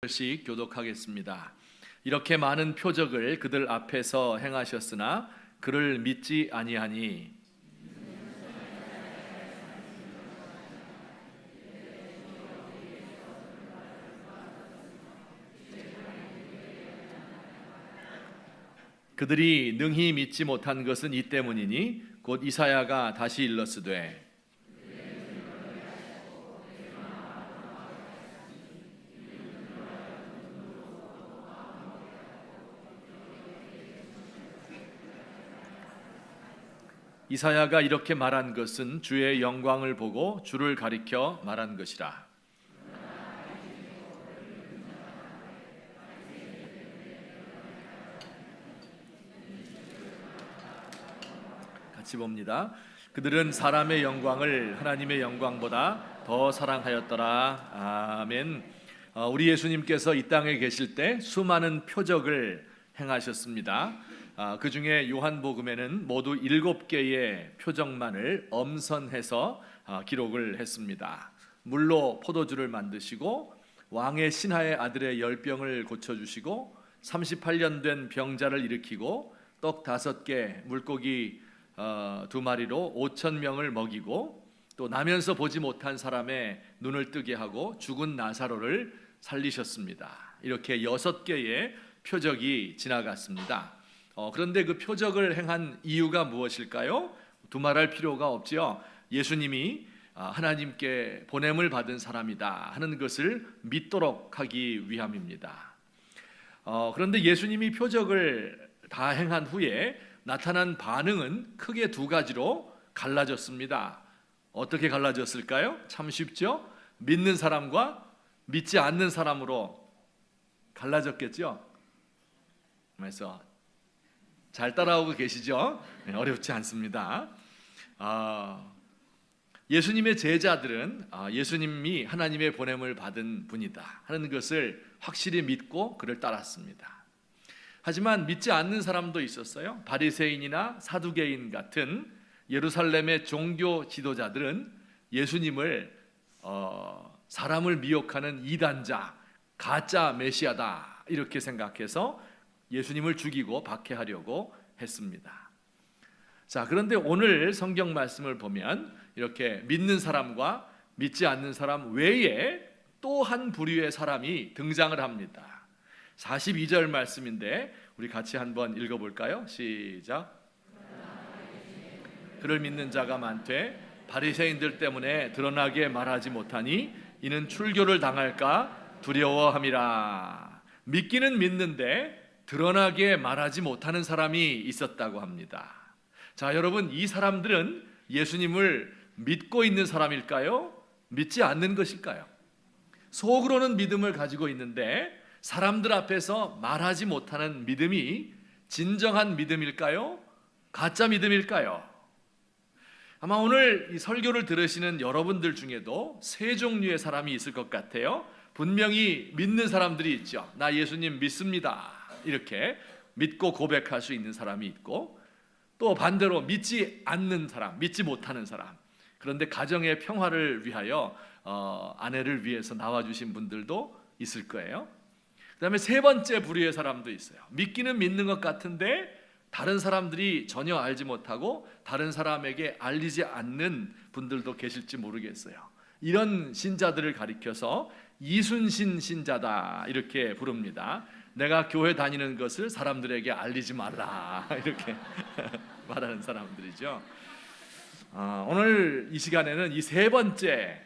씩 교독하겠습니다. 이렇게 많은 표적을 그들 앞에서 행하셨으나 그를 믿지 아니하니 그들이 능히 믿지 못한 것은 이 때문이니 곧 이사야가 다시 일렀으되 이사야가 이렇게 말한 것은 주의 영광을 보고 주를 가리켜 말한 것이라. 같이 봅니다. 그들은 사람의 영광을 하나님의 영광보다 더 사랑하였더라. 아멘. 우리 예수님께서 이 땅에 계실 때 수많은 표적을 행하셨습니다. 그 중에 요한복음에는 모두 7개의 표적만을 엄선해서 기록을 했습니다. 물로 포도주를 만드시고 왕의 신하의 아들의 열병을 고쳐주시고 38년 된 병자를 일으키고 떡 5개 물고기 2마리로 5,000명을 먹이고 또 나면서 보지 못한 사람의 눈을 뜨게 하고 죽은 나사로를 살리셨습니다. 이렇게 6개의 표적이 지나갔습니다. 그런데 그 표적을 행한 이유가 무엇일까요? 두말할 필요가 없지요. 예수님이 하나님께 보냄을 받은 사람이다 하는 것을 믿도록 하기 위함입니다. 그런데 예수님이 표적을 다 행한 후에 나타난 반응은 크게 2가지로 갈라졌습니다. 어떻게 갈라졌을까요? 참 쉽죠? 믿는 사람과 믿지 않는 사람으로 갈라졌겠죠? 그래서 잘 따라오고 계시죠? 네, 어렵지 않습니다. 예수님의 제자들은 예수님이 하나님의 보냄을 받은 분이다 하는 것을 확실히 믿고 그를 따랐습니다. 하지만 믿지 않는 사람도 있었어요. 바리새인이나 사두개인 같은 예루살렘의 종교 지도자들은 예수님을 사람을 미혹하는 이단자, 가짜 메시아다 이렇게 생각해서 예수님을 죽이고 박해하려고 했습니다. 자, 그런데 오늘 성경 말씀을 보면 이렇게 믿는 사람과 믿지 않는 사람 외에 또 한 부류의 사람이 등장을 합니다. 42절 말씀인데 우리 같이 한번 읽어볼까요? 시작. 그를 믿는 자가 많되 바리새인들 때문에 드러나게 말하지 못하니 이는 출교를 당할까 두려워함이라. 믿기는 믿는데 드러나게 말하지 못하는 사람이 있었다고 합니다. 자, 여러분, 이 사람들은 예수님을 믿고 있는 사람일까요? 믿지 않는 것일까요? 속으로는 믿음을 가지고 있는데 사람들 앞에서 말하지 못하는 믿음이 진정한 믿음일까요? 가짜 믿음일까요? 아마 오늘 이 설교를 들으시는 여러분들 중에도 3종류의 사람이 있을 것 같아요. 분명히 믿는 사람들이 있죠. 나 예수님 믿습니다 이렇게 믿고 고백할 수 있는 사람이 있고, 또 반대로 믿지 않는 사람, 믿지 못하는 사람, 그런데 가정의 평화를 위하여 아내를 위해서 나와주신 분들도 있을 거예요. 그 다음에 3번째 부류의 사람도 있어요. 믿기는 믿는 것 같은데 다른 사람들이 전혀 알지 못하고 다른 사람에게 알리지 않는 분들도 계실지 모르겠어요. 이런 신자들을 가리켜서 이순신 신자다 이렇게 부릅니다. 내가 교회 다니는 것을 사람들에게 알리지 말라 이렇게 말하는 사람들이죠. 오늘 이 시간에는 이 3번째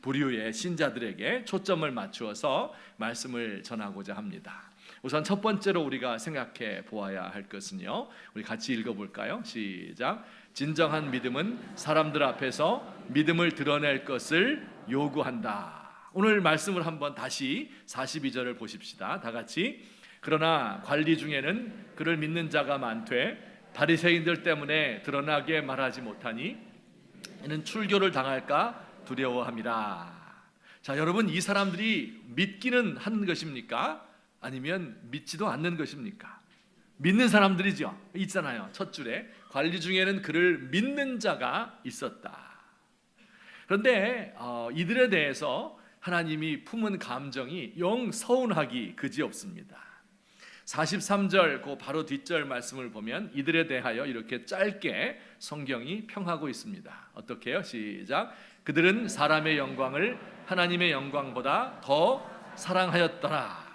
부류의 신자들에게 초점을 맞추어서 말씀을 전하고자 합니다. 우선 첫 번째로 우리가 생각해 보아야 할 것은요, 우리 같이 읽어볼까요? 시작. 진정한 믿음은 사람들 앞에서 믿음을 드러낼 것을 요구한다. 오늘 말씀을 한번 다시 42절을 보십시다. 다 같이. 그러나 관리 중에는 그를 믿는 자가 많되 바리새인들 때문에 드러나게 말하지 못하니 이는 출교를 당할까 두려워함이라. 자, 여러분, 이 사람들이 믿기는 하는 것입니까? 아니면 믿지도 않는 것입니까? 믿는 사람들이죠. 있잖아요. 첫 줄에 관리 중에는 그를 믿는 자가 있었다. 그런데 이들에 대해서 하나님이 품은 감정이 영 서운하기 그지없습니다. 43절 그 바로 뒷절 말씀을 보면 이들에 대하여 이렇게 짧게 성경이 평하고 있습니다. 어떻게 해요? 시작. 그들은 사람의 영광을 하나님의 영광보다 더 사랑하였더라.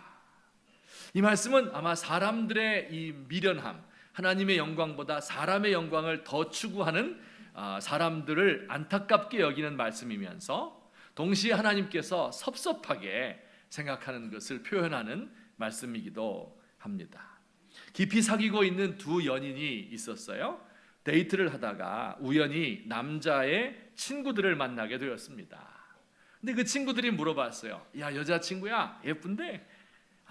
이 말씀은 아마 사람들의 이 미련함, 하나님의 영광보다 사람의 영광을 더 추구하는 사람들을 안타깝게 여기는 말씀이면서 동시에 하나님께서 섭섭하게 생각하는 것을 표현하는 말씀이기도 합니다. 깊이 사귀고 있는 두 연인이 있었어요. 데이트를 하다가 우연히 남자의 친구들을 만나게 되었습니다. 근데 그 친구들이 물어봤어요. 야, 여자친구야, 예쁜데?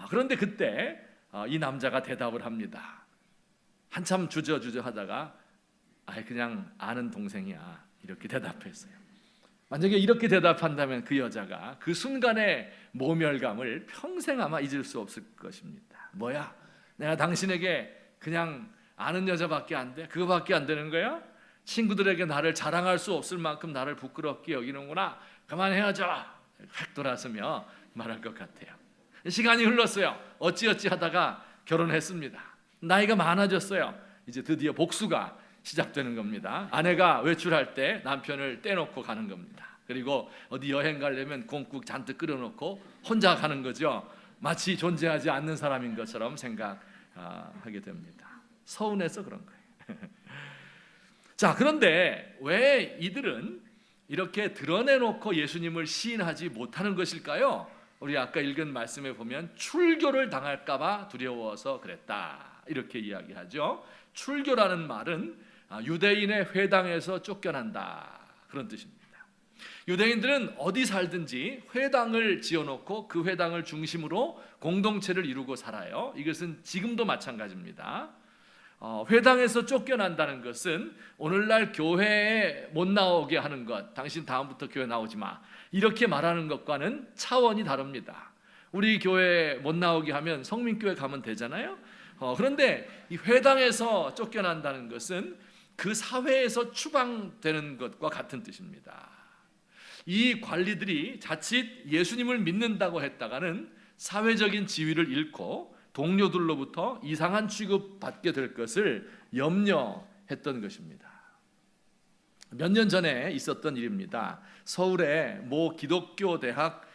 그런데 그때 이 남자가 대답을 합니다. 한참 주저주저 하다가 그냥 아는 동생이야, 이렇게 대답했어요. 만약에 이렇게 대답한다면 그 여자가 그 순간의 모멸감을 평생 아마 잊을 수 없을 것입니다. 뭐야? 내가 당신에게 그냥 아는 여자밖에 안 돼? 그거밖에 안 되는 거야? 친구들에게 나를 자랑할 수 없을 만큼 나를 부끄럽게 여기는구나. 그만 헤어져. 획 돌아서며 말할 것 같아요. 시간이 흘렀어요. 어찌어찌 하다가 결혼했습니다. 나이가 많아졌어요. 이제 드디어 복수가 시작되는 겁니다. 아내가 외출할 때 남편을 떼놓고 가는 겁니다. 그리고 어디 여행 가려면 공국 잔뜩 끓여놓고 혼자 가는 거죠. 마치 존재하지 않는 사람인 것처럼 생각하게 됩니다. 서운해서 그런 거예요. 자, 그런데 왜 이들은 이렇게 드러내놓고 예수님을 시인하지 못하는 것일까요? 우리 아까 읽은 말씀에 보면 출교를 당할까 봐 두려워서 그랬다, 이렇게 이야기하죠. 출교라는 말은 유대인의 회당에서 쫓겨난다, 그런 뜻입니다. 유대인들은 어디 살든지 회당을 지어놓고 그 회당을 중심으로 공동체를 이루고 살아요. 이것은 지금도 마찬가지입니다. 회당에서 쫓겨난다는 것은 오늘날 교회에 못 나오게 하는 것, 당신 다음부터 교회 나오지 마, 이렇게 말하는 것과는 차원이 다릅니다. 우리 교회에 못 나오게 하면 성민교회 가면 되잖아요. 그런데 이 회당에서 쫓겨난다는 것은 그 사회에서 추방되는 것과 같은 뜻입니다. 이 관리들이 자칫 예수님을 믿는다고 했다가는 사회적인 지위를 잃고 동료들로부터 이상한 취급 받게 될 것을 염려했던 것입니다. 몇 년 전에 있었던 일입니다. 서울의 모 기독교 대학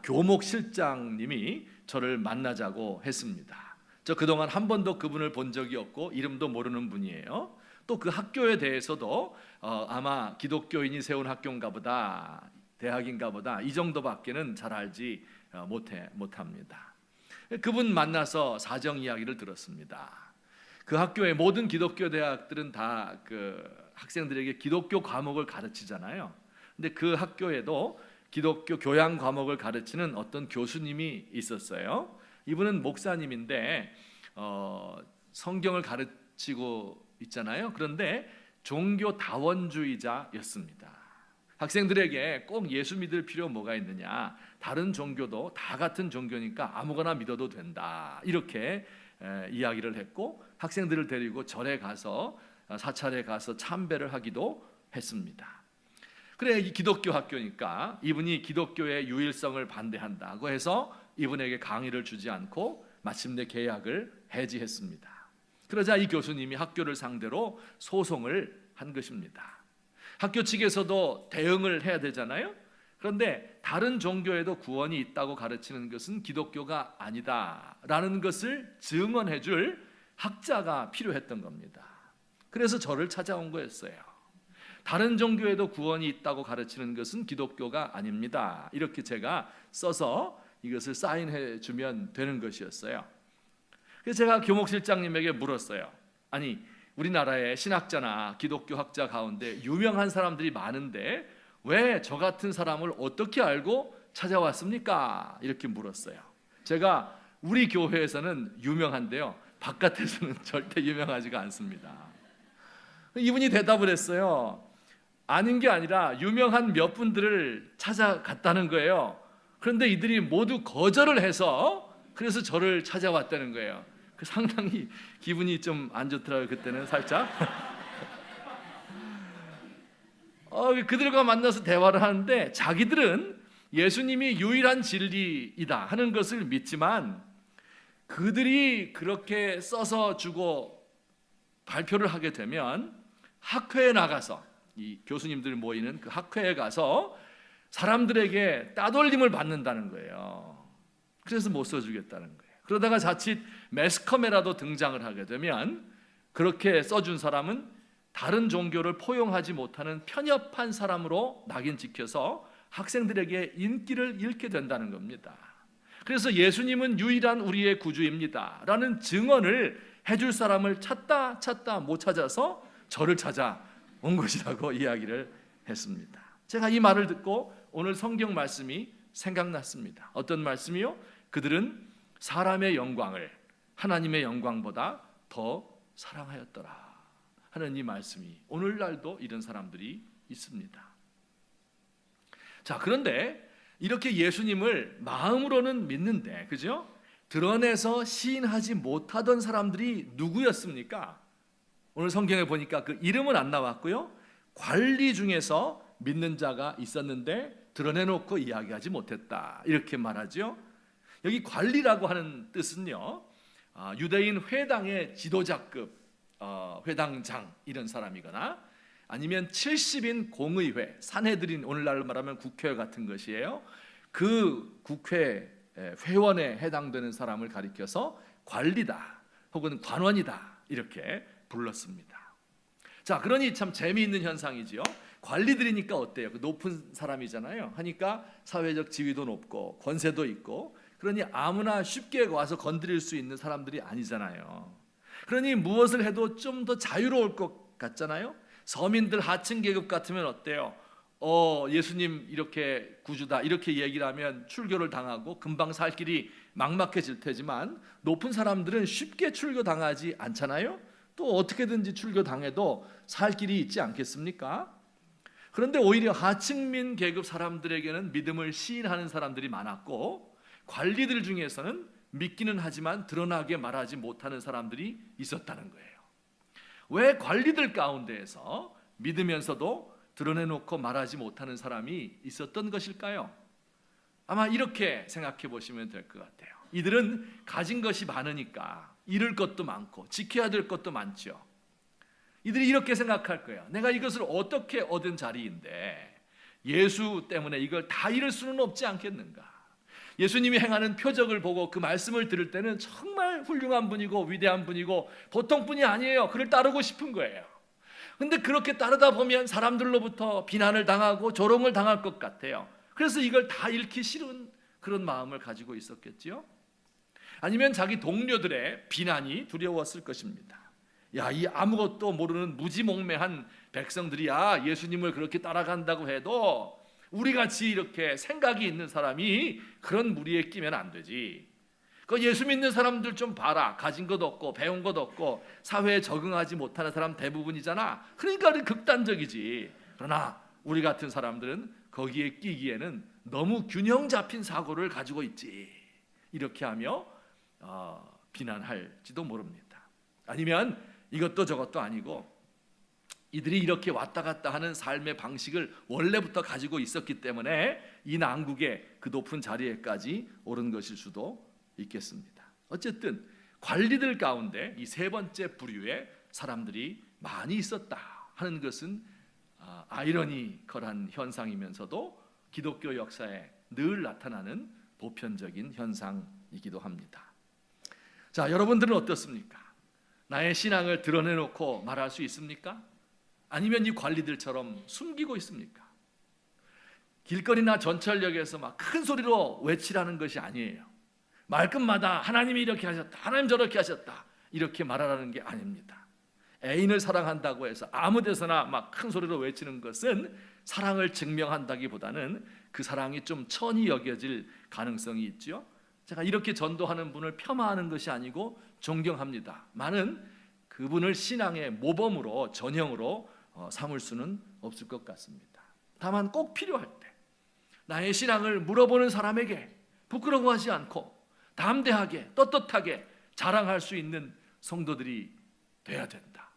교목 실장님이 저를 만나자고 했습니다. 저 그동안 한 번도 그분을 본 적이 없고 이름도 모르는 분이에요. 또 그 학교에 대해서도 아마 기독교인이 세운 학교인가 보다, 대학인가 보다, 이 정도밖에는 잘 알지 못합니다. 그분 만나서 사정 이야기를 들었습니다. 그 학교의 모든 기독교 대학들은 다 그 학생들에게 기독교 과목을 가르치잖아요. 근데 그 학교에도 기독교 교양 과목을 가르치는 어떤 교수님이 있었어요. 이분은 목사님인데 성경을 가르치고 있잖아요. 그런데 종교 다원주의자였습니다. 학생들에게 꼭 예수 믿을 필요 뭐가 있느냐, 다른 종교도 다 같은 종교니까 아무거나 믿어도 된다, 이렇게 이야기를 했고 학생들을 데리고 절에 가서 사찰에 가서 참배를 하기도 했습니다. 그래, 이 기독교 학교니까 이분이 기독교의 유일성을 반대한다고 해서 이분에게 강의를 주지 않고 마침내 계약을 해지했습니다. 그러자 이 교수님이 학교를 상대로 소송을 한 것입니다. 학교 측에서도 대응을 해야 되잖아요. 그런데 다른 종교에도 구원이 있다고 가르치는 것은 기독교가 아니다라는 것을 증언해 줄 학자가 필요했던 겁니다. 그래서 저를 찾아온 거였어요. 다른 종교에도 구원이 있다고 가르치는 것은 기독교가 아닙니다, 이렇게 제가 써서 이것을 사인해 주면 되는 것이었어요. 그래서 제가 교목실장님에게 물었어요. 아니, 우리나라의 신학자나 기독교 학자 가운데 유명한 사람들이 많은데 왜 저 같은 사람을 어떻게 알고 찾아왔습니까? 이렇게 물었어요. 제가 우리 교회에서는 유명한데요, 바깥에서는 절대 유명하지가 않습니다. 이분이 대답을 했어요. 아닌 게 아니라 유명한 몇 분들을 찾아갔다는 거예요. 그런데 이들이 모두 거절을 해서 그래서 저를 찾아왔다는 거예요. 상당히 기분이 좀 안 좋더라고요, 그때는 살짝. 그들과 만나서 대화를 하는데 자기들은 예수님이 유일한 진리이다 하는 것을 믿지만 그들이 그렇게 써서 주고 발표를 하게 되면 학회에 나가서, 이 교수님들 모이는 그 학회에 가서 사람들에게 따돌림을 받는다는 거예요. 그래서 못 써주겠다는 거예요. 그러다가 자칫 매스컴에라도 등장을 하게 되면 그렇게 써준 사람은 다른 종교를 포용하지 못하는 편협한 사람으로 낙인 찍혀서 학생들에게 인기를 잃게 된다는 겁니다. 그래서 예수님은 유일한 우리의 구주입니다 라는 증언을 해줄 사람을 찾다 못 찾아서 저를 찾아온 것이라고 이야기를 했습니다. 제가 이 말을 듣고 오늘 성경 말씀이 생각났습니다. 어떤 말씀이요? 그들은 사람의 영광을 하나님의 영광보다 더 사랑하였더라 하는 이 말씀이, 오늘날도 이런 사람들이 있습니다. 자, 그런데 이렇게 예수님을 마음으로는 믿는데, 그죠? 드러내서 시인하지 못하던 사람들이 누구였습니까? 오늘 성경에 보니까 그 이름은 안 나왔고요, 관리 중에서 믿는 자가 있었는데 드러내놓고 이야기하지 못했다 이렇게 말하죠. 여기 관리라고 하는 뜻은요, 유대인 회당의 지도자급 회당장 이런 사람이거나 아니면 70인 공의회, 산헤드린, 오늘날로 말하면 국회 같은 것이에요. 그 국회 회원에 해당되는 사람을 가리켜서 관리다 혹은 관원이다 이렇게 불렀습니다. 자, 그러니 참 재미있는 현상이지요. 관리들이니까 어때요? 그 높은 사람이잖아요. 하니까 사회적 지위도 높고 권세도 있고, 그러니 아무나 쉽게 와서 건드릴 수 있는 사람들이 아니잖아요. 그러니 무엇을 해도 좀 더 자유로울 것 같잖아요. 서민들 하층 계급 같으면 어때요? 예수님 이렇게 구주다 이렇게 얘기를 하면 출교를 당하고 금방 살 길이 막막해질 테지만 높은 사람들은 쉽게 출교 당하지 않잖아요. 또 어떻게든지 출교 당해도 살 길이 있지 않겠습니까? 그런데 오히려 하층민 계급 사람들에게는 믿음을 시인하는 사람들이 많았고, 관리들 중에서는 믿기는 하지만 드러나게 말하지 못하는 사람들이 있었다는 거예요. 왜 관리들 가운데에서 믿으면서도 드러내놓고 말하지 못하는 사람이 있었던 것일까요? 아마 이렇게 생각해 보시면 될 것 같아요. 이들은 가진 것이 많으니까 잃을 것도 많고 지켜야 될 것도 많죠. 이들이 이렇게 생각할 거예요. 내가 이것을 어떻게 얻은 자리인데 예수 때문에 이걸 다 잃을 수는 없지 않겠는가. 예수님이 행하는 표적을 보고 그 말씀을 들을 때는 정말 훌륭한 분이고 위대한 분이고 보통 분이 아니에요. 그를 따르고 싶은 거예요. 근데 그렇게 따르다 보면 사람들로부터 비난을 당하고 조롱을 당할 것 같아요. 그래서 이걸 다 잃기 싫은 그런 마음을 가지고 있었겠지요. 아니면 자기 동료들의 비난이 두려웠을 것입니다. 야, 이 아무것도 모르는 무지몽매한 백성들이야 예수님을 그렇게 따라간다고 해도 우리같이 이렇게 생각이 있는 사람이 그런 무리에 끼면 안 되지. 그 예수 믿는 사람들 좀 봐라. 가진 것 없고 배운 것 없고 사회에 적응하지 못하는 사람 대부분이잖아. 그러니까 극단적이지. 그러나 우리 같은 사람들은 거기에 끼기에는 너무 균형 잡힌 사고를 가지고 있지. 이렇게 하며 비난할지도 모릅니다. 아니면 이것도 저것도 아니고 이들이 이렇게 왔다 갔다 하는 삶의 방식을 원래부터 가지고 있었기 때문에 이 난국의 그 높은 자리에까지 오른 것일 수도 있겠습니다. 어쨌든 관리들 가운데 이 세 번째 부류의 사람들이 많이 있었다 하는 것은 아이러니컬한 현상이면서도 기독교 역사에 늘 나타나는 보편적인 현상이기도 합니다. 자, 여러분들은 어떻습니까? 나의 신앙을 드러내놓고 말할 수 있습니까? 아니면 이 관리들처럼 숨기고 있습니까? 길거리나 전철역에서 막 큰 소리로 외치라는 것이 아니에요. 말끝마다 하나님이 이렇게 하셨다, 하나님 저렇게 하셨다 이렇게 말하라는 게 아닙니다. 애인을 사랑한다고 해서 아무 데서나 막 큰 소리로 외치는 것은 사랑을 증명한다기보다는 그 사랑이 좀 천히 여겨질 가능성이 있죠. 제가 이렇게 전도하는 분을 폄하하는 것이 아니고 존경합니다. 많은 그분을 신앙의 모범으로 전형으로 삼을 수는 없을 것 같습니다. 다만 꼭 필요할 때 나의 신앙을 물어보는 사람에게 부끄러워하지 않고 담대하게 떳떳하게 자랑할 수 있는 성도들이 돼야 된다.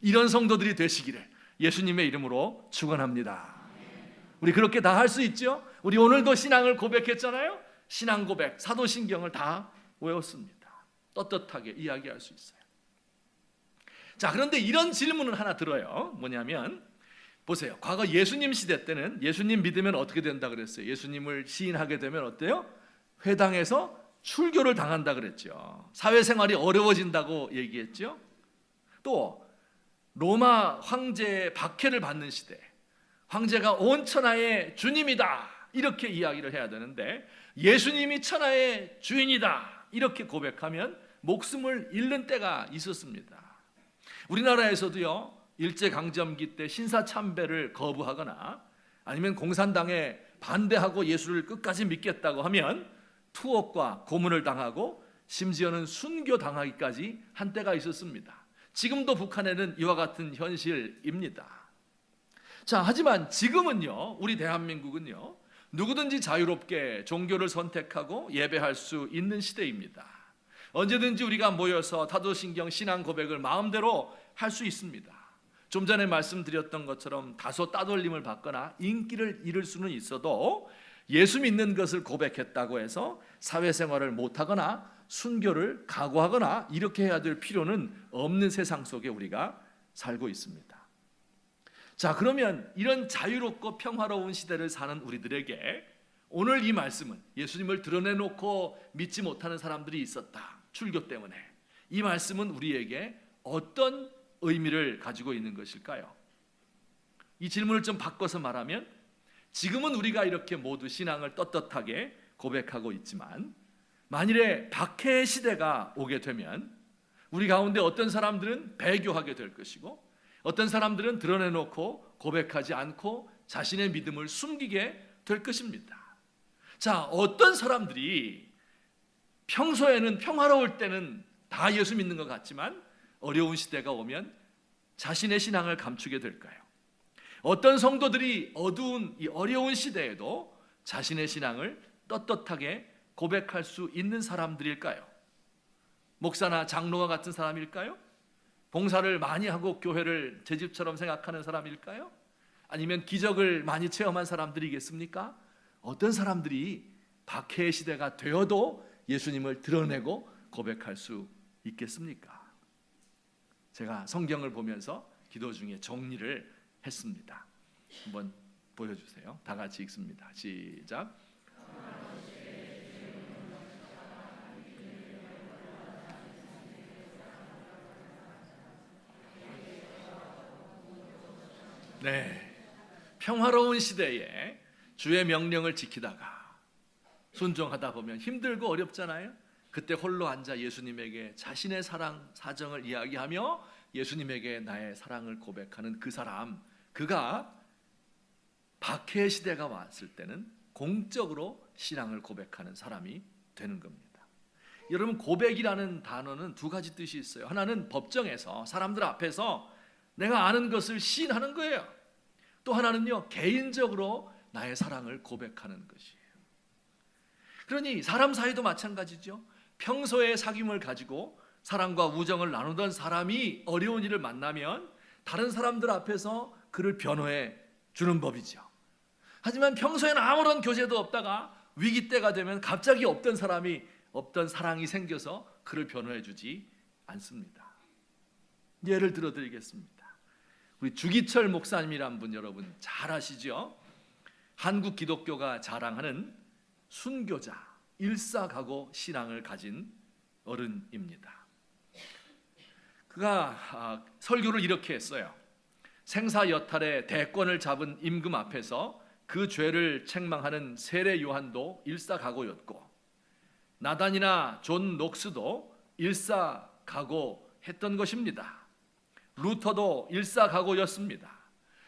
이런 성도들이 되시기를 예수님의 이름으로 축원합니다. 우리 그렇게 다 할 수 있죠? 우리 오늘도 신앙을 고백했잖아요. 신앙 고백, 사도신경을 다 외웠습니다. 떳떳하게 이야기할 수 있어요. 자, 그런데 이런 질문을 하나 들어요. 뭐냐면 보세요. 과거 예수님 시대 때는 예수님 믿으면 어떻게 된다 그랬어요? 예수님을 시인하게 되면 어때요? 회당에서 출교를 당한다 그랬죠. 사회생활이 어려워진다고 얘기했죠. 또 로마 황제의 박해를 받는 시대, 황제가 온 천하의 주님이다 이렇게 이야기를 해야 되는데 예수님이 천하의 주인이다 이렇게 고백하면 목숨을 잃는 때가 있었습니다. 우리나라에서도요, 일제강점기 때 신사참배를 거부하거나 아니면 공산당에 반대하고 예수를 끝까지 믿겠다고 하면 투옥과 고문을 당하고 심지어는 순교당하기까지 한 때가 있었습니다. 지금도 북한에는 이와 같은 현실입니다. 자, 하지만 지금은요, 우리 대한민국은요, 누구든지 자유롭게 종교를 선택하고 예배할 수 있는 시대입니다. 언제든지 우리가 모여서 사도신경 신앙 고백을 마음대로 할 수 있습니다. 좀 전에 말씀드렸던 것처럼 다소 따돌림을 받거나 인기를 잃을 수는 있어도 예수 믿는 것을 고백했다고 해서 사회생활을 못하거나 순교를 각오하거나 이렇게 해야 될 필요는 없는 세상 속에 우리가 살고 있습니다. 자, 그러면 이런 자유롭고 평화로운 시대를 사는 우리들에게 오늘 이 말씀은 예수님을 드러내놓고 믿지 못하는 사람들이 있었다, 출교 때문에. 이 말씀은 우리에게 어떤 의미를 가지고 있는 것일까요? 이 질문을 좀 바꿔서 말하면 지금은 우리가 이렇게 모두 신앙을 떳떳하게 고백하고 있지만 만일에 박해의 시대가 오게 되면 우리 가운데 어떤 사람들은 배교하게 될 것이고 어떤 사람들은 드러내놓고 고백하지 않고 자신의 믿음을 숨기게 될 것입니다. 자, 어떤 사람들이 평소에는 평화로울 때는 다 예수 믿는 것 같지만 어려운 시대가 오면 자신의 신앙을 감추게 될까요? 어떤 성도들이 어두운 이 어려운 시대에도 자신의 신앙을 떳떳하게 고백할 수 있는 사람들일까요? 목사나 장로와 같은 사람일까요? 봉사를 많이 하고 교회를 제 집처럼 생각하는 사람일까요? 아니면 기적을 많이 체험한 사람들이겠습니까? 어떤 사람들이 박해의 시대가 되어도 예수님을 드러내고 고백할 수 있겠습니까? 제가 성경을 보면서 기도 중에 정리를 했습니다. 한번 보여주세요. 다 같이 읽습니다. 시작. 네, 평화로운 시대에 주의 명령을 지키다가 순종하다 보면 힘들고 어렵잖아요. 그때 홀로 앉아 예수님에게 자신의 사랑 사정을 이야기하며 예수님에게 나의 사랑을 고백하는 그 사람, 그가 박해 시대가 왔을 때는 공적으로 신앙을 고백하는 사람이 되는 겁니다. 여러분, 고백이라는 단어는 두 가지 뜻이 있어요. 하나는 법정에서 사람들 앞에서 내가 아는 것을 시인하는 거예요. 또 하나는요, 개인적으로 나의 사랑을 고백하는 것이에요. 그러니 사람 사이도 마찬가지죠. 평소에 사귐을 가지고 사랑과 우정을 나누던 사람이 어려운 일을 만나면 다른 사람들 앞에서 그를 변호해 주는 법이죠. 하지만 평소에는 아무런 교제도 없다가 위기 때가 되면 갑자기 없던 사랑이 생겨서 그를 변호해 주지 않습니다. 예를 들어 드리겠습니다. 우리 주기철 목사님이란 분 여러분 잘 아시죠? 한국 기독교가 자랑하는 순교자, 일사각오 신앙을 가진 어른입니다. 그가 설교를 이렇게 했어요. 생사여탈의 대권을 잡은 임금 앞에서 그 죄를 책망하는 세례 요한도 일사각오였고 나단이나 존 녹스도 일사각오했던 것입니다. 루터도 일사각오였습니다.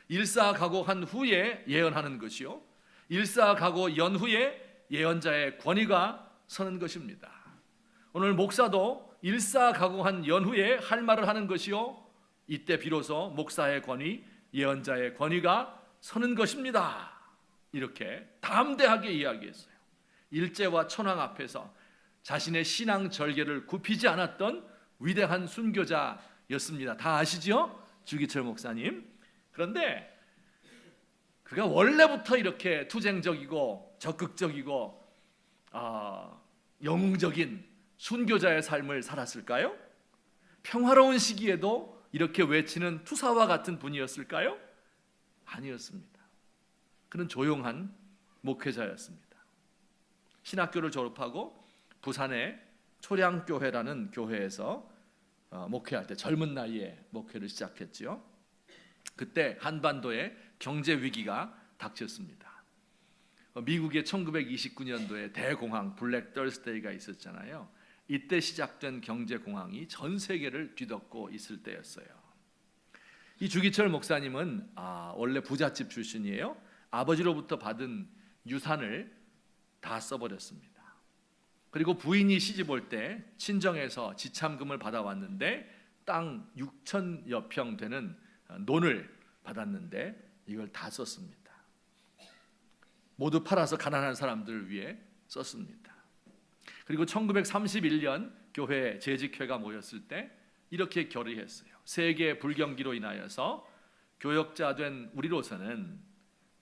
일사각오한 후에 예언하는 것이요, 일사각오 연후에 예언자의 권위가 서는 것입니다. 오늘 목사도 일사각오한 연후에 할 말을 하는 것이요, 이때 비로소 목사의 권위, 예언자의 권위가 서는 것입니다. 이렇게 담대하게 이야기했어요. 일제와 천황 앞에서 자신의 신앙 절개를 굽히지 않았던 위대한 순교자였습니다. 다 아시죠? 주기철 목사님. 그런데 그가 원래부터 이렇게 투쟁적이고 적극적이고 영웅적인 순교자의 삶을 살았을까요? 평화로운 시기에도 이렇게 외치는 투사와 같은 분이었을까요? 아니었습니다. 그는 조용한 목회자였습니다. 신학교를 졸업하고 부산의 초량교회라는 교회에서 목회할 때 젊은 나이에 목회를 시작했지요. 그때 한반도에 경제 위기가 닥쳤습니다. 미국의 1929년도에 대공황 블랙 더스데이가 있었잖아요. 이때 시작된 경제 공황이 전 세계를 뒤덮고 있을 때였어요. 이 주기철 목사님은 원래 부잣집 출신이에요. 아버지로부터 받은 유산을 다 써버렸습니다. 그리고 부인이 시집 올 때 친정에서 지참금을 받아왔는데 땅 6,000여 평 되는 논을 받았는데 이걸 다 썼습니다. 모두 팔아서 가난한 사람들을 위해 썼습니다. 그리고 1931년 교회 재직회가 모였을 때 이렇게 결의했어요. 세계 불경기로 인하여서 교역자 된 우리로서는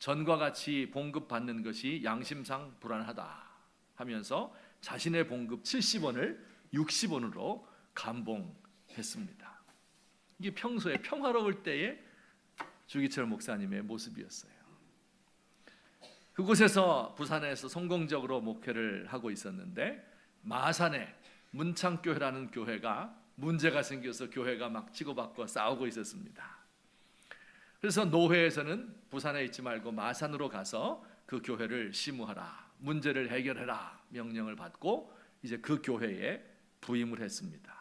전과 같이 봉급받는 것이 양심상 불안하다 하면서 자신의 봉급 70원을 60원으로 감봉했습니다. 이게 평소에 평화로울 때의 주기철 목사님의 모습이었어요. 그곳에서 부산에서 성공적으로 목회를 하고 있었는데 마산에 문창교회라는 교회가 문제가 생겨서 교회가 막 치고받고 싸우고 있었습니다. 그래서 노회에서는 부산에 있지 말고 마산으로 가서 그 교회를 심우하라, 문제를 해결해라 명령을 받고 이제 그 교회에 부임을 했습니다.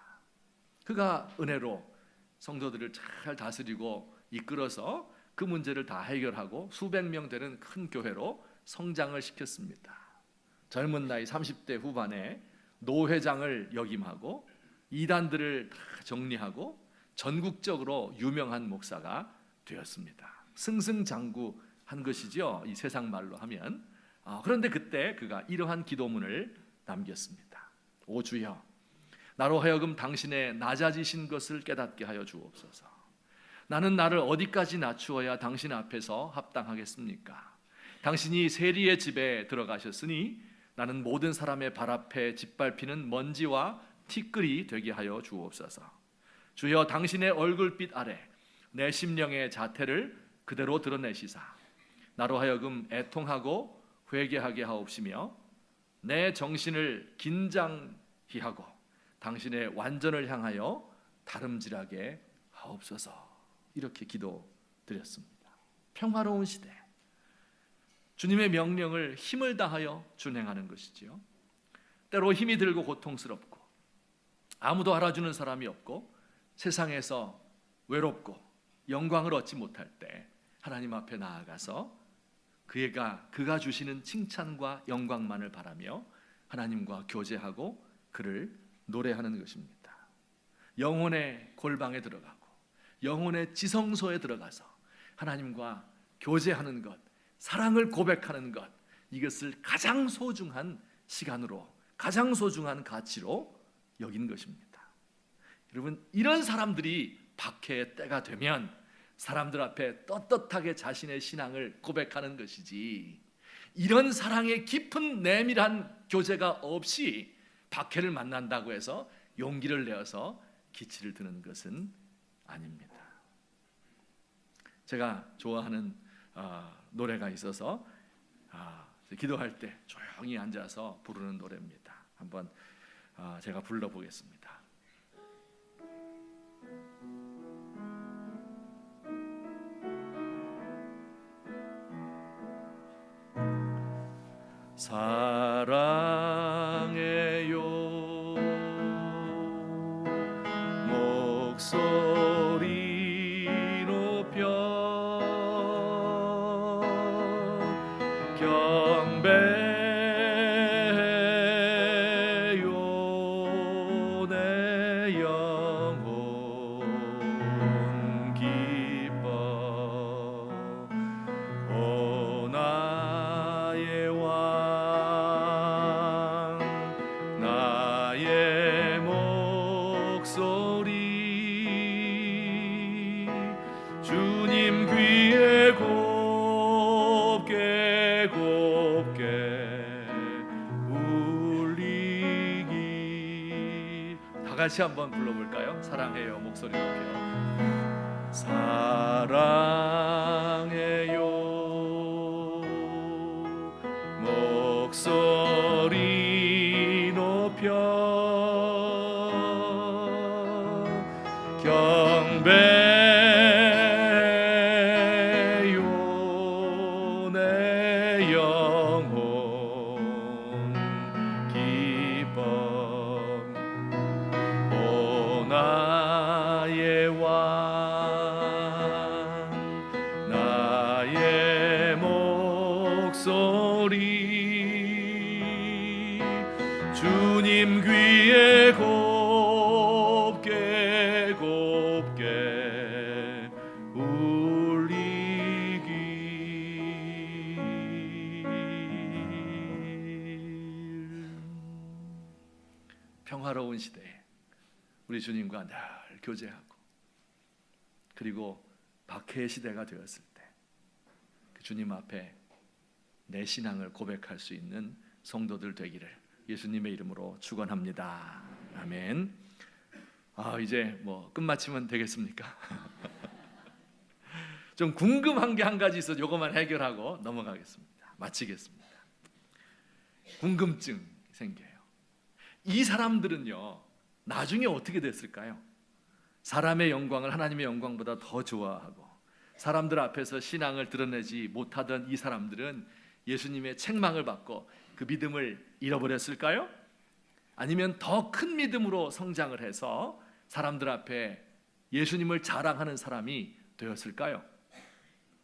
그가 은혜로 성도들을 잘 다스리고 이끌어서 그 문제를 다 해결하고 수백 명 되는 큰 교회로 성장을 시켰습니다. 젊은 나이 30대 후반에 노회장을 역임하고 이단들을 다 정리하고 전국적으로 유명한 목사가 되었습니다. 승승장구한 것이죠. 이 세상 말로 하면. 그런데 그때 그가 이러한 기도문을 남겼습니다. 오 주여, 나로 하여금 당신의 낮아지신 것을 깨닫게 하여 주옵소서. 나는 나를 어디까지 낮추어야 당신 앞에서 합당하겠습니까? 당신이 세리의 집에 들어가셨으니 나는 모든 사람의 발 앞에 짓밟히는 먼지와 티끌이 되게 하여 주옵소서. 주여, 당신의 얼굴빛 아래 내 심령의 자태를 그대로 드러내시사 나로 하여금 애통하고 회개하게 하옵시며 내 정신을 긴장히 하고 당신의 완전을 향하여 다름질하게 하옵소서. 이렇게 기도드렸습니다. 평화로운 시대, 주님의 명령을 힘을 다하여 준행하는 것이지요. 때로 힘이 들고 고통스럽고 아무도 알아주는 사람이 없고 세상에서 외롭고 영광을 얻지 못할 때 하나님 앞에 나아가서 그가 주시는 칭찬과 영광만을 바라며 하나님과 교제하고 그를 노래하는 것입니다. 영혼의 골방에 들어가고 영혼의 지성소에 들어가서 하나님과 교제하는 것, 사랑을 고백하는 것, 이것을 가장 소중한 시간으로, 가장 소중한 가치로 여긴 것입니다. 여러분, 이런 사람들이 박해의 때가 되면 사람들 앞에 떳떳하게 자신의 신앙을 고백하는 것이지, 이런 사랑의 깊은 내밀한 교제가 없이 박해를 만난다고 해서 용기를 내어서 기치를 드는 것은 아닙니다. 제가 좋아하는 노래가 있어서 기도할 때 조용히 앉아서 부르는 노래입니다. 한번 제가 불러보겠습니다. 사랑해요 목소리 높여 경배해요 내 영혼 기뻐 오 나의 왕 나의 목소리 주님 귀에 다 같이 한번 불러볼까요? 사랑해요 목소리 높여. 사랑해요 목소리 높여 경배요 내 영혼 기뻐 오 나의 왕 나의 목소리 주님 귀에 곱게 곱게 울리길. 평화로운 시대에 우리 주님과 늘 교제하고 그리고 박해의 시대가 되었을 때 그 주님 앞에 내 신앙을 고백할 수 있는 성도들 되기를 예수님의 이름으로 축원합니다. 아멘. 이제 뭐 끝마치면 되겠습니까? 좀 궁금한 게 한 가지 있어서 요것만 해결하고 넘어가겠습니다. 마치겠습니다. 궁금증 생겨요. 이 사람들은요 나중에 어떻게 됐을까요? 사람의 영광을 하나님의 영광보다 더 좋아하고 사람들 앞에서 신앙을 드러내지 못하던 이 사람들은 예수님의 책망을 받고 그 믿음을 잃어버렸을까요? 아니면 더 큰 믿음으로 성장을 해서 사람들 앞에 예수님을 자랑하는 사람이 되었을까요?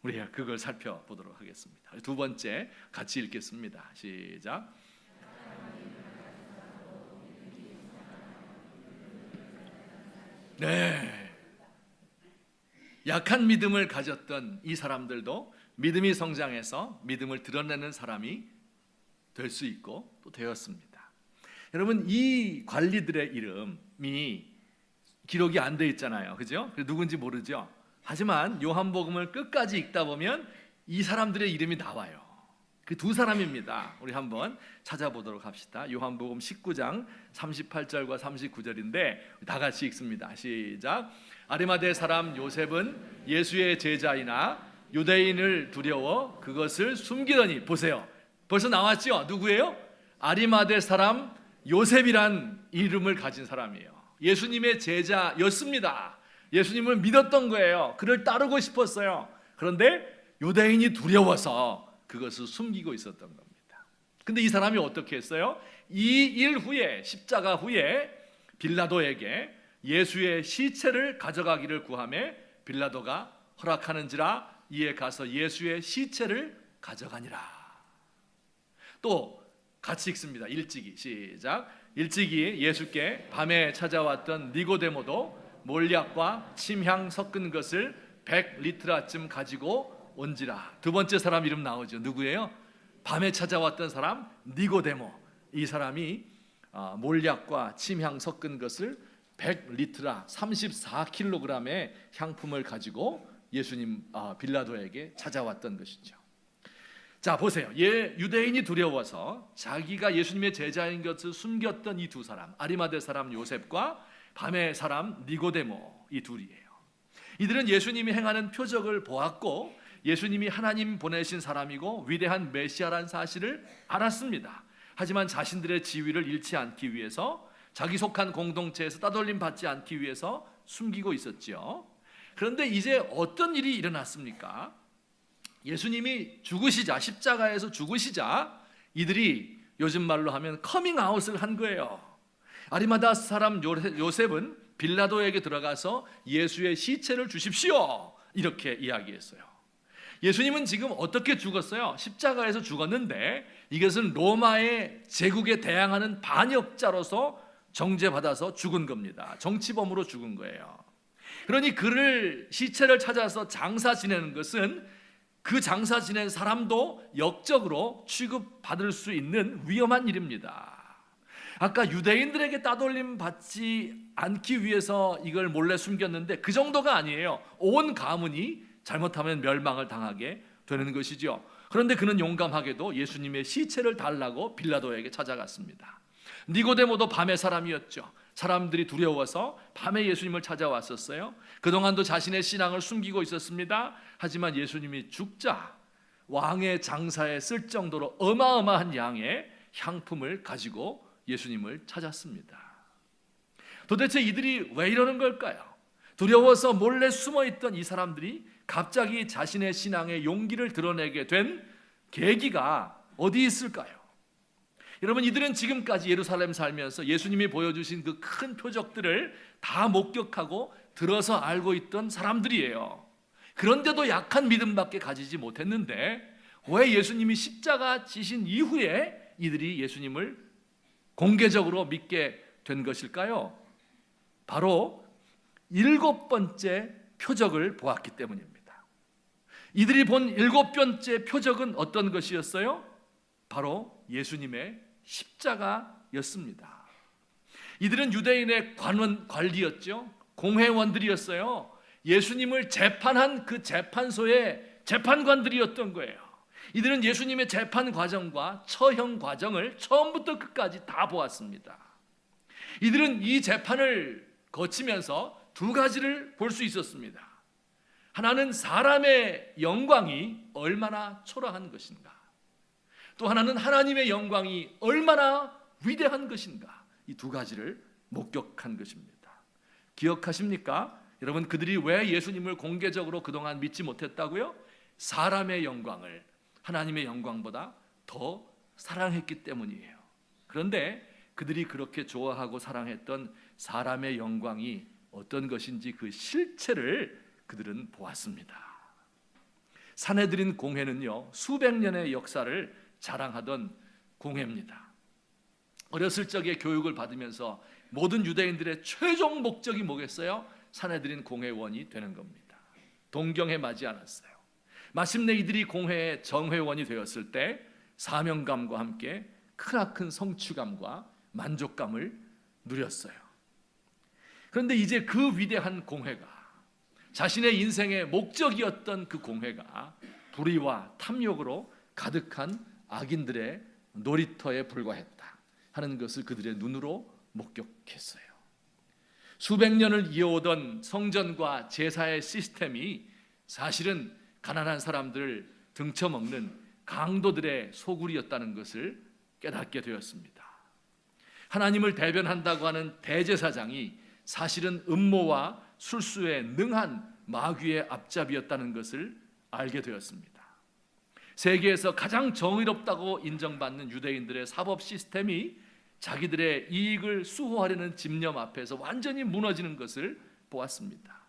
우리가 그걸 살펴보도록 하겠습니다. 두 번째 같이 읽겠습니다. 시작. 네. 약한 믿음을 가졌던 이 사람들도 믿음이 성장해서 믿음을 드러내는 사람이 될 수 있고 또 되었습니다. 여러분 이 관리들의 이름이 기록이 안 돼 있잖아요. 그죠? 누군지 모르죠. 하지만 요한복음을 끝까지 읽다 보면 이 사람들의 이름이 나와요. 그 두 사람입니다. 우리 한번 찾아보도록 합시다. 요한복음 19장 38절과 39절인데 다 같이 읽습니다. 시작. 아리마대 사람 요셉은 예수의 제자이나 유대인을 두려워 그것을 숨기더니, 보세요. 벌써 나왔죠? 누구예요? 아리마대 사람 요셉이란 이름을 가진 사람이에요. 예수님의 제자였습니다. 예수님을 믿었던 거예요. 그를 따르고 싶었어요. 그런데 유대인이 두려워서 그것을 숨기고 있었던 겁니다. 근데 이 사람이 어떻게 했어요? 이 일 후에, 십자가 후에 빌라도에게 예수의 시체를 가져가기를 구하매 빌라도가 허락하는지라 이에 가서 예수의 시체를 가져가니라. 또 같이 읽습니다. 일찍이 시작. 일찍이 예수께 밤에 찾아왔던 니고데모도 몰약과 침향 섞은 것을 100리트라쯤 가지고 온지라. 두 번째 사람 이름 나오죠. 누구예요? 밤에 찾아왔던 사람 니고데모. 이 사람이 몰약과 침향 섞은 것을 100리트라 34kg의 향품을 가지고 예수님 빌라도에게 찾아왔던 것이죠. 자 보세요. 유대인이 두려워서 자기가 예수님의 제자인 것을 숨겼던 이 두 사람, 아리마대 사람 요셉과 밤의 사람 니고데모, 이 둘이에요. 이들은 예수님이 행하는 표적을 보았고 예수님이 하나님 보내신 사람이고 위대한 메시아라는 사실을 알았습니다. 하지만 자신들의 지위를 잃지 않기 위해서, 자기 속한 공동체에서 따돌림 받지 않기 위해서 숨기고 있었죠. 그런데 이제 어떤 일이 일어났습니까? 예수님이 죽으시자, 십자가에서 죽으시자 이들이 요즘 말로 하면 커밍아웃을 한 거예요. 아리마다 사람 요셉은 빌라도에게 들어가서 예수의 시체를 주십시오 이렇게 이야기했어요. 예수님은 지금 어떻게 죽었어요? 십자가에서 죽었는데 이것은 로마의 제국에 대항하는 반역자로서 정죄받아서 죽은 겁니다. 정치범으로 죽은 거예요. 그러니 그를 시체를 찾아서 장사 지내는 것은 그 장사 지낸 사람도 역적으로 취급받을 수 있는 위험한 일입니다. 아까 유대인들에게 따돌림 받지 않기 위해서 이걸 몰래 숨겼는데 그 정도가 아니에요. 온 가문이 잘못하면 멸망을 당하게 되는 것이죠. 그런데 그는 용감하게도 예수님의 시체를 달라고 빌라도에게 찾아갔습니다. 니고데모도 밤의 사람이었죠. 사람들이 두려워서 밤에 예수님을 찾아왔었어요. 그동안도 자신의 신앙을 숨기고 있었습니다. 하지만 예수님이 죽자 왕의 장사에 쓸 정도로 어마어마한 양의 향품을 가지고 예수님을 찾았습니다. 도대체 이들이 왜 이러는 걸까요? 두려워서 몰래 숨어있던 이 사람들이 갑자기 자신의 신앙의 용기를 드러내게 된 계기가 어디 있을까요? 여러분, 이들은 지금까지 예루살렘 살면서 예수님이 보여주신 그 큰 표적들을 다 목격하고 들어서 알고 있던 사람들이에요. 그런데도 약한 믿음밖에 가지지 못했는데 왜 예수님이 십자가 지신 이후에 이들이 예수님을 공개적으로 믿게 된 것일까요? 바로 7번째 표적을 보았기 때문입니다. 이들이 본 7번째 표적은 어떤 것이었어요? 바로 예수님의 십자가였습니다. 이들은 유대인의 관리였죠. 공회원들이었어요. 예수님을 재판한 그 재판소의 재판관들이었던 거예요. 이들은 예수님의 재판 과정과 처형 과정을 처음부터 끝까지 다 보았습니다. 이들은 이 재판을 거치면서 두 가지를 볼 수 있었습니다. 하나는 사람의 영광이 얼마나 초라한 것인가, 또 하나는 하나님의 영광이 얼마나 위대한 것인가, 이 두 가지를 목격한 것입니다. 기억하십니까? 여러분, 그들이 왜 예수님을 공개적으로 그동안 믿지 못했다고요? 사람의 영광을 하나님의 영광보다 더 사랑했기 때문이에요. 그런데 그들이 그렇게 좋아하고 사랑했던 사람의 영광이 어떤 것인지 그 실체를 그들은 보았습니다. 산헤드린 공회는요, 수백 년의 역사를 자랑하던 공회입니다. 어렸을 적에 교육을 받으면서 모든 유대인들의 최종 목적이 뭐겠어요? 산헤드린 공회원이 되는 겁니다. 동경에 맞지 않았어요. 마침내 이들이 공회의 정회원이 되었을 때 사명감과 함께 크나큰 성취감과 만족감을 누렸어요. 그런데 이제 그 위대한 공회가, 자신의 인생의 목적이었던 그 공회가 불의와 탐욕으로 가득한 악인들의 놀이터에 불과했다 하는 것을 그들의 눈으로 목격했어요. 수백 년을 이어오던 성전과 제사의 시스템이 사실은 가난한 사람들을 등쳐먹는 강도들의 소굴이었다는 것을 깨닫게 되었습니다. 하나님을 대변한다고 하는 대제사장이 사실은 음모와 술수에 능한 마귀의 앞잡이였다는 것을 알게 되었습니다. 세계에서 가장 정의롭다고 인정받는 유대인들의 사법 시스템이 자기들의 이익을 수호하려는 집념 앞에서 완전히 무너지는 것을 보았습니다.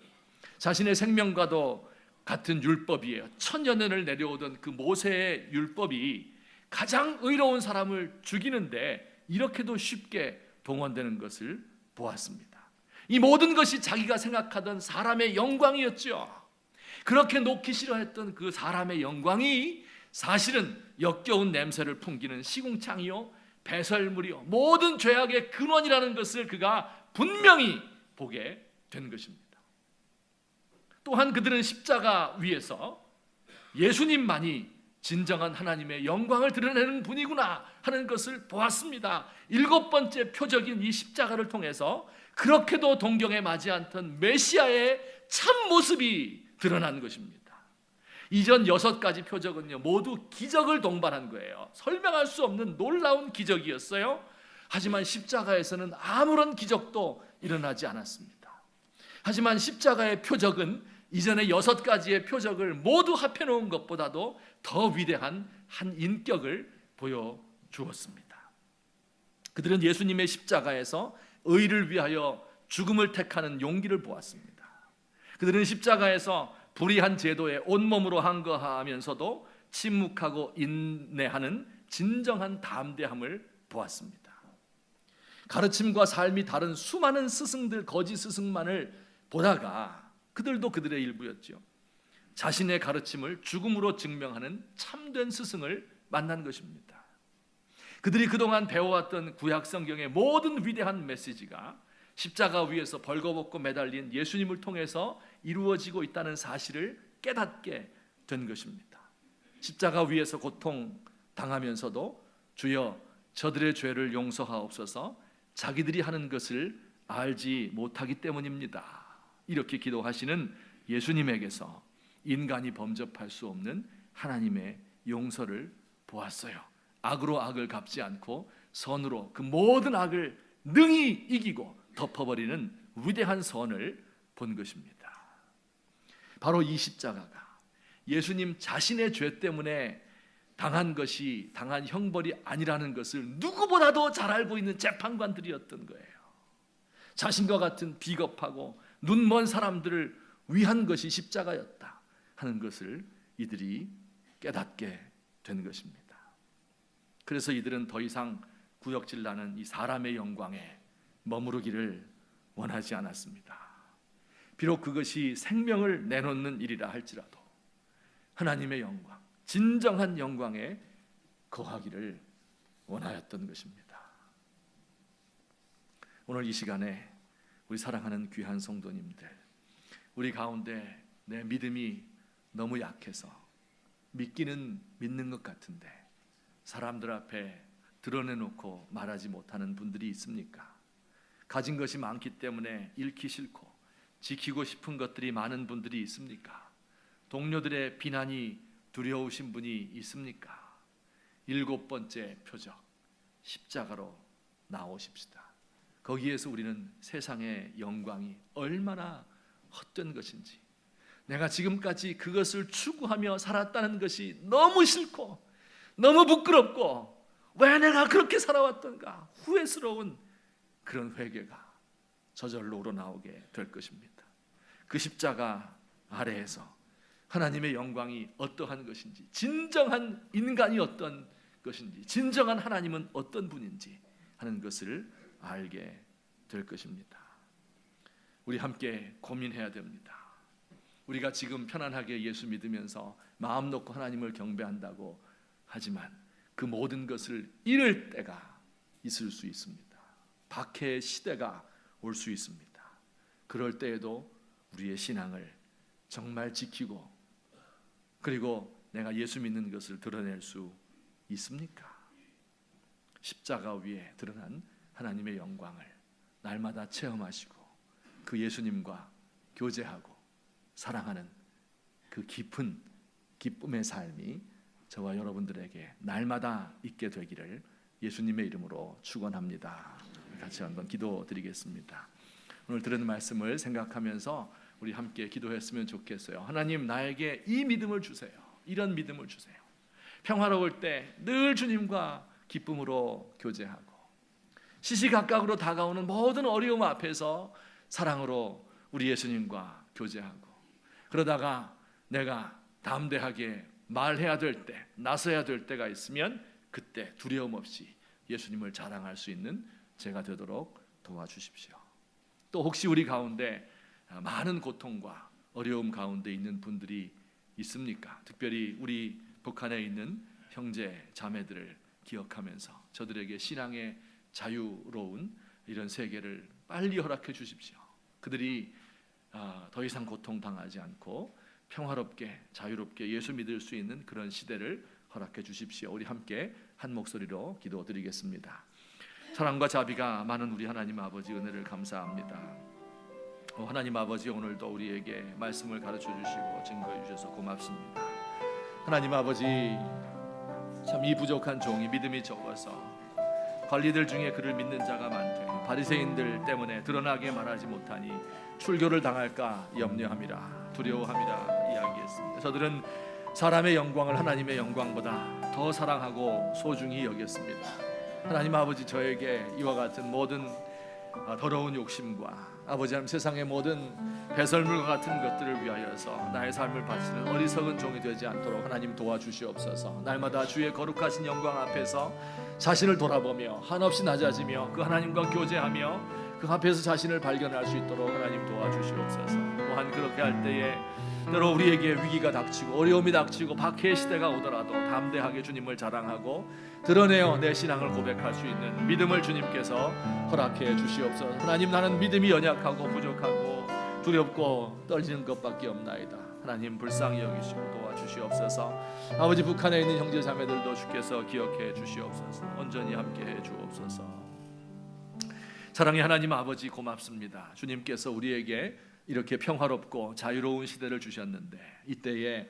자신의 생명과도 같은 율법이에요. 천여 년을 내려오던 그 모세의 율법이 가장 의로운 사람을 죽이는데 이렇게도 쉽게 동원되는 것을 보았습니다. 이 모든 것이 자기가 생각하던 사람의 영광이었죠. 그렇게 놓기 싫어했던 그 사람의 영광이 사실은 역겨운 냄새를 풍기는 시궁창이요, 배설물이요, 모든 죄악의 근원이라는 것을 그가 분명히 보게 된 것입니다. 또한 그들은 십자가 위에서 예수님만이 진정한 하나님의 영광을 드러내는 분이구나 하는 것을 보았습니다. 7번째 표적인 이 십자가를 통해서 그렇게도 동경에 맞지 않던 메시아의 참 모습이 드러난 것입니다. 이전 6가지 표적은요, 모두 기적을 동반한 거예요. 설명할 수 없는 놀라운 기적이었어요. 하지만 십자가에서는 아무런 기적도 일어나지 않았습니다. 하지만 십자가의 표적은 이전의 6가지의 표적을 모두 합해놓은 것보다도 더 위대한 한 인격을 보여주었습니다. 그들은 예수님의 십자가에서 의를 위하여 죽음을 택하는 용기를 보았습니다. 그들은 십자가에서 불의한 제도에 온몸으로 항거하면서도 침묵하고 인내하는 진정한 담대함을 보았습니다. 가르침과 삶이 다른 수많은 스승들, 거짓 스승만을 보다가 그들도 그들의 일부였죠. 자신의 가르침을 죽음으로 증명하는 참된 스승을 만난 것입니다. 그들이 그동안 배워왔던 구약 성경의 모든 위대한 메시지가 십자가 위에서 벌거벗고 매달린 예수님을 통해서 이루어지고 있다는 사실을 깨닫게 된 것입니다. 십자가 위에서 고통당하면서도 주여 저들의 죄를 용서하옵소서, 자기들이 하는 것을 알지 못하기 때문입니다. 이렇게 기도하시는 예수님에게서 인간이 범접할 수 없는 하나님의 용서를 보았어요. 악으로 악을 갚지 않고 선으로 그 모든 악을 능히 이기고 덮어버리는 위대한 선을 본 것입니다. 바로 이 십자가가 예수님 자신의 죄 때문에 당한 형벌이 아니라는 것을 누구보다도 잘 알고 있는 재판관들이었던 거예요. 자신과 같은 비겁하고 눈먼 사람들을 위한 것이 십자가였다 하는 것을 이들이 깨닫게 된 것입니다. 그래서 이들은 더 이상 구역질 나는 이 사람의 영광에 머무르기를 원하지 않았습니다. 비록 그것이 생명을 내놓는 일이라 할지라도 하나님의 영광, 진정한 영광에 거하기를 원하였던 것입니다. 오늘 이 시간에 우리 사랑하는 귀한 성도님들, 우리 가운데 내 믿음이 너무 약해서 믿기는 믿는 것 같은데 사람들 앞에 드러내놓고 말하지 못하는 분들이 있습니까? 가진 것이 많기 때문에 잃기 싫고 지키고 싶은 것들이 많은 분들이 있습니까? 동료들의 비난이 두려우신 분이 있습니까? 7번째 표적, 십자가로 나오십시다. 거기에서 우리는 세상의 영광이 얼마나 헛된 것인지, 내가 지금까지 그것을 추구하며 살았다는 것이 너무 싫고 너무 부끄럽고 왜 내가 그렇게 살아왔던가 후회스러운 그런 회개가 저절로 우러나오게 될 것입니다. 그 십자가 아래에서 하나님의 영광이 어떠한 것인지, 진정한 인간이 어떤 것인지, 진정한 하나님은 어떤 분인지 하는 것을 알게 될 것입니다. 우리 함께 고민해야 됩니다. 우리가 지금 편안하게 예수 믿으면서 마음 놓고 하나님을 경배한다고 하지만 그 모든 것을 잃을 때가 있을 수 있습니다. 박해의 시대가 올 수 있습니다. 그럴 때에도 우리의 신앙을 정말 지키고 그리고 내가 예수 믿는 것을 드러낼 수 있습니까? 십자가 위에 드러난 하나님의 영광을 날마다 체험하시고 그 예수님과 교제하고 사랑하는 그 깊은 기쁨의 삶이 저와 여러분들에게 날마다 있게 되기를 예수님의 이름으로 축원합니다. 같이 한번 기도드리겠습니다. 오늘 들은 말씀을 생각하면서 우리 함께 기도했으면 좋겠어요. 하나님, 나에게 이 믿음을 주세요. 이런 믿음을 주세요. 평화로울 때 늘 주님과 기쁨으로 교제하고 시시각각으로 다가오는 모든 어려움 앞에서 사랑으로 우리 예수님과 교제하고, 그러다가 내가 담대하게 말해야 될 때, 나서야 될 때가 있으면 그때 두려움 없이 예수님을 자랑할 수 있는 제가 되도록 도와주십시오. 또 혹시 우리 가운데 많은 고통과 어려움 가운데 있는 분들이 있습니까? 특별히 우리 북한에 있는 형제 자매들을 기억하면서 저들에게 신앙의 자유로운 이런 세계를 빨리 허락해 주십시오. 그들이 더 이상 고통당하지 않고 평화롭게 자유롭게 예수 믿을 수 있는 그런 시대를 허락해 주십시오. 우리 함께 한 목소리로 기도드리겠습니다. 사랑과 자비가 많은 우리 하나님 아버지, 은혜를 감사합니다. 하나님 아버지, 오늘도 우리에게 말씀을 가르쳐 주시고 증거해 주셔서 고맙습니다. 하나님 아버지, 참 이 부족한 종이 믿음이 적어서 관리들 중에 그를 믿는 자가 많되 바리새인들 때문에 드러나게 말하지 못하니 출교를 당할까 염려함이라, 두려워함이라 이야기했습니다. 저들은 사람의 영광을 하나님의 영광보다 더 사랑하고 소중히 여겼습니다. 하나님 아버지, 저에게 이와 같은 모든 더러운 욕심과 아버지 하나님 세상의 모든 배설물과 같은 것들을 위하여서 나의 삶을 바치는 어리석은 종이 되지 않도록 하나님 도와주시옵소서. 날마다 주의 거룩하신 영광 앞에서 자신을 돌아보며 한없이 낮아지며 그 하나님과 교제하며 그 앞에서 자신을 발견할 수 있도록 하나님 도와주시옵소서. 또한 그렇게 할 때에 때로 우리에게 위기가 닥치고 어려움이 닥치고 박해의 시대가 오더라도 담대하게 주님을 자랑하고 드러내어 내 신앙을 고백할 수 있는 믿음을 주님께서 허락해 주시옵소서. 하나님, 나는 믿음이 연약하고 부족하고 두렵고 떨리는 것밖에 없나이다. 하나님, 불쌍히 여기시고 도와주시옵소서. 아버지, 북한에 있는 형제 자매들도 주께서 기억해 주시옵소서. 온전히 함께해 주옵소서. 사랑의 하나님 아버지 고맙습니다. 주님께서 우리에게 이렇게 평화롭고 자유로운 시대를 주셨는데 이때에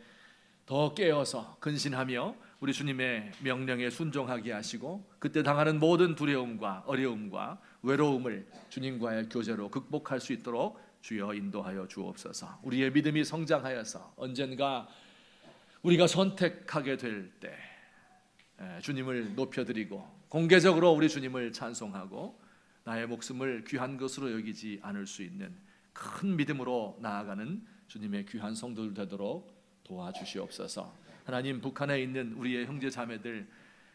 더 깨어서 근신하며 우리 주님의 명령에 순종하게 하시고 그때 당하는 모든 두려움과 어려움과 외로움을 주님과의 교제로 극복할 수 있도록 주여 인도하여 주옵소서. 우리의 믿음이 성장하여서 언젠가 우리가 선택하게 될 때 주님을 높여드리고 공개적으로 우리 주님을 찬송하고 나의 목숨을 귀한 것으로 여기지 않을 수 있는 큰 믿음으로 나아가는 주님의 귀한 성도들 되도록 도와주시옵소서. 하나님, 북한에 있는 우리의 형제 자매들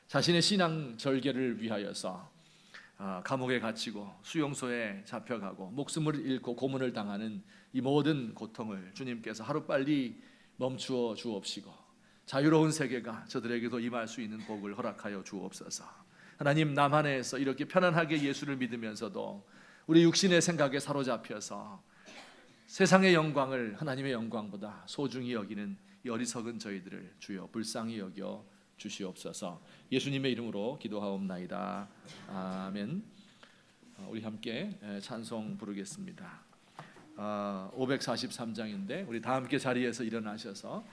자신의 신앙 절개를 위하여서 감옥에 갇히고 수용소에 잡혀가고 목숨을 잃고 고문을 당하는 이 모든 고통을 주님께서 하루빨리 멈추어 주옵시고 자유로운 세계가 저들에게도 임할 수 있는 복을 허락하여 주옵소서. 하나님, 남한에서 이렇게 편안하게 예수를 믿으면서도 우리 육신의 생각에 사로잡혀서 세상의 영광을 하나님의 영광보다 소중히 여기는 이 어리석은 저희들을 주여 불쌍히 여겨 주시옵소서. 예수님의 이름으로 기도하옵나이다. 아멘. 우리 함께 찬송 부르겠습니다. 543장인데 우리 다 함께 자리에서 일어나셔서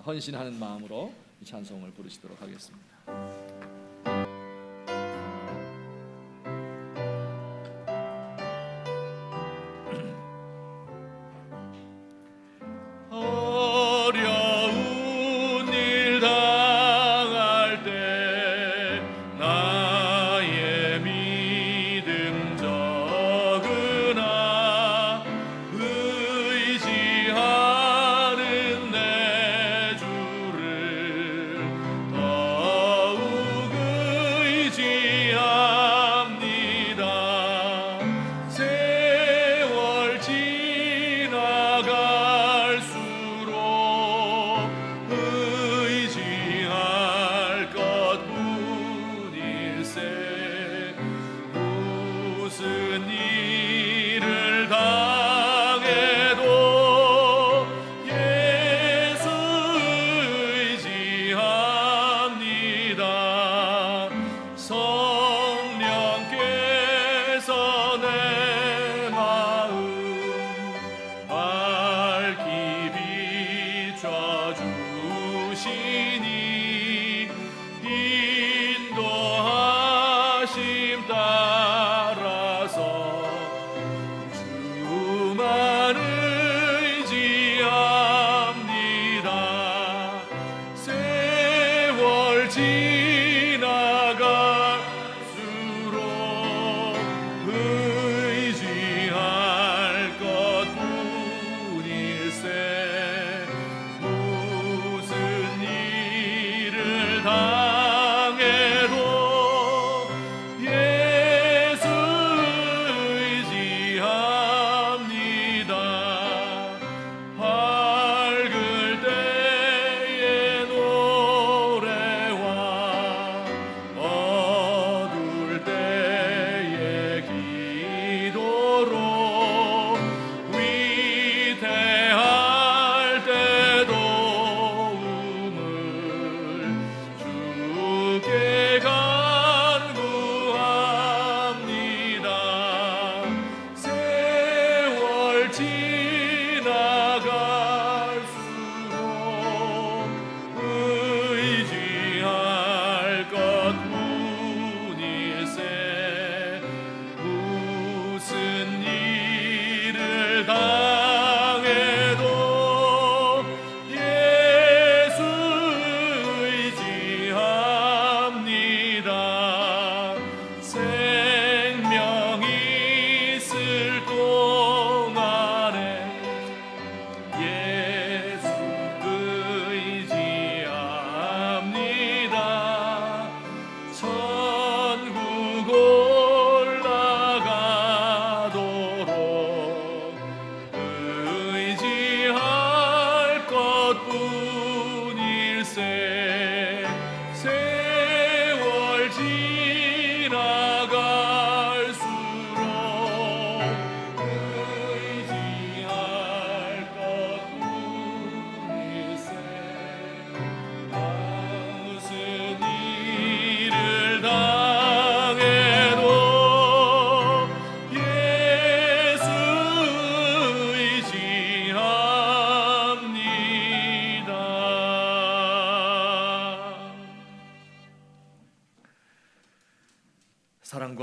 헌신하는 마음으로 이 찬송을 부르시도록 하겠습니다.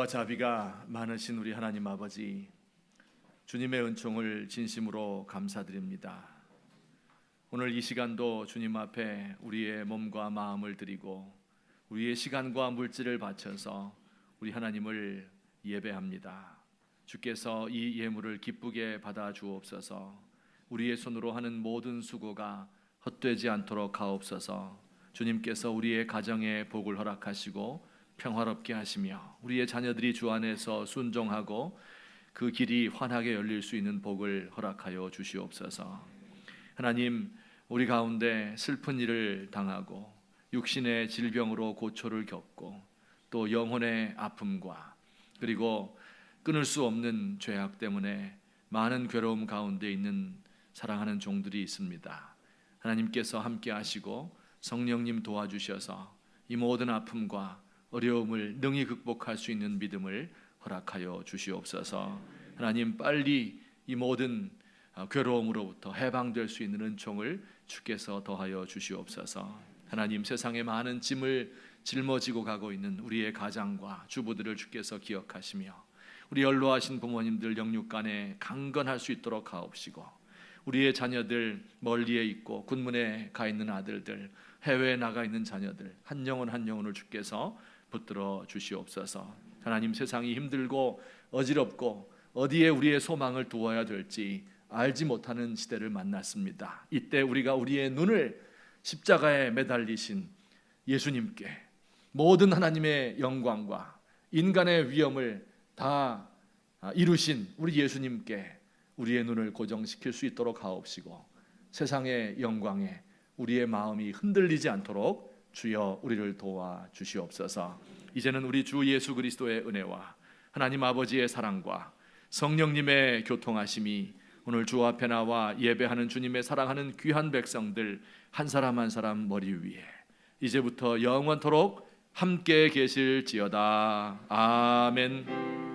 사랑과 자비가 많으신 우리 하나님 아버지, 주님의 은총을 진심으로 감사드립니다. 오늘 이 시간도 주님 앞에 우리의 몸과 마음을 드리고 우리의 시간과 물질을 바쳐서 우리 하나님을 예배합니다. 주께서 이 예물을 기쁘게 받아 주옵소서. 우리의 손으로 하는 모든 수고가 헛되지 않도록 하옵소서. 주님께서 우리의 가정에 복을 허락하시고 평화롭게 하시며 우리의 자녀들이 주 안에서 순종하고 그 길이 환하게 열릴 수 있는 복을 허락하여 주시옵소서. 하나님, 우리 가운데 슬픈 일을 당하고 육신의 질병으로 고초를 겪고 또 영혼의 아픔과 그리고 끊을 수 없는 죄악 때문에 많은 괴로움 가운데 있는 사랑하는 종들이 있습니다. 하나님께서 함께 하시고 성령님 도와주셔서 이 모든 아픔과 어려움을 능히 극복할 수 있는 믿음을 허락하여 주시옵소서. 하나님, 빨리 이 모든 괴로움으로부터 해방될 수 있는 은총을 주께서 더하여 주시옵소서. 하나님, 세상에 많은 짐을 짊어지고 가고 있는 우리의 가장과 주부들을 주께서 기억하시며 우리 연로하신 부모님들 영육간에 강건할 수 있도록 하옵시고 우리의 자녀들 멀리에 있고 군문에 가 있는 아들들, 해외에 나가 있는 자녀들 한 영혼 한 영혼을 주께서 붙들어 주시옵소서. 하나님, 세상이 힘들고 어지럽고 어디에 우리의 소망을 두어야 될지 알지 못하는 시대를 만났습니다. 이때 우리가 우리의 눈을 십자가에 매달리신 예수님께 모든 하나님의 영광과 인간의 위엄을 다 이루신 우리 예수님께 우리의 눈을 고정시킬 수 있도록 하옵시고 세상의 영광에 우리의 마음이 흔들리지 않도록 주여 우리를 도와 주시옵소서. 이제는 우리 주 예수 그리스도의 은혜와 하나님 아버지의 사랑과 성령님의 교통하심이 오늘 주 앞에 나와 예배하는 주님의 사랑하는 귀한 백성들 한 사람 한 사람 머리 위에 이제부터 영원토록 함께 계실지어다. 아멘.